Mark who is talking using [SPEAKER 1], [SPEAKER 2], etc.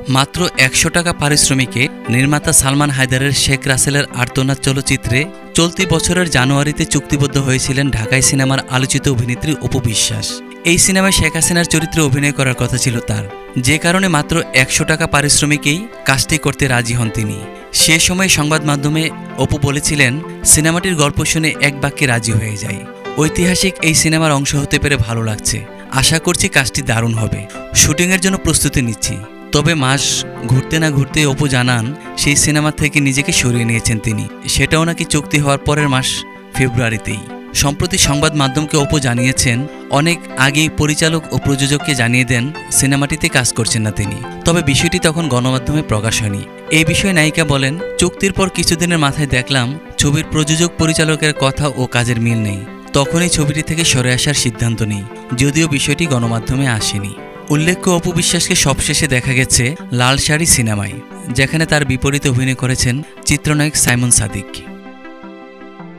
[SPEAKER 1] মাত্র ১০০ টাকা পারিশ্রমিকে নির্মাতা সালমান হায়দারের শেখ রাসেলের আর্তনাদ চলচ্চিত্রে চলতি বছরের জানুয়ারিতে চুক্তিবদ্ধ হয়েছিলেন ঢাকাই সিনেমার আলোচিত অভিনেত্রী অপু বিশ্বাস। এই সিনেমায় শেখ হাসিনার চরিত্রে অভিনয় করার কথা ছিল তার, যে কারণে মাত্র ১০০ টাকা পারিশ্রমিকেই কাজটি করতে রাজি হন তিনি। সে সময় সংবাদ মাধ্যমে অপু বলেছিলেন, সিনেমাটির গল্প শুনে এক বাক্যে রাজি হয়ে যায়। ঐতিহাসিক এই সিনেমার অংশ হতে পেরে ভালো লাগছে। আশা করছি কাজটি দারুণ হবে। শুটিংয়ের জন্য প্রস্তুতি নিচ্ছি। তবে মাস ঘুরতে না ঘুরতে অপু জানান, সেই সিনেমা থেকে নিজেকে সরিয়ে নিয়েছেন তিনি। সেটাও নাকি চুক্তি হওয়ার পরের মাস ফেব্রুয়ারিতেই। সম্প্রতি সংবাদ মাধ্যমকে অপু জানিয়েছেন, অনেক আগেই পরিচালক ও প্রযোজককে জানিয়ে দেন সিনেমাটিতে কাজ করছেন না তিনি। তবে বিষয়টি তখন গণমাধ্যমে প্রকাশ হয়নি। এই বিষয়ে নায়িকা বলেন, চুক্তির পর কিছুদিনের মাথায় দেখলাম ছবির প্রযোজক পরিচালকের কথা ও কাজের মিল নেই। তখনই ছবিটি থেকে সরে আসার সিদ্ধান্ত নেই, যদিও বিষয়টি গণমাধ্যমে আসেনি। উল্লেখ্য, অপু বিশ্বাসকে সবশেষে দেখা গেছে লাল শাড়ি সিনেমায়, যেখানে তার বিপরীতে অভিনয় করেছেন চিত্রনায়ক সাইমন সাদিক।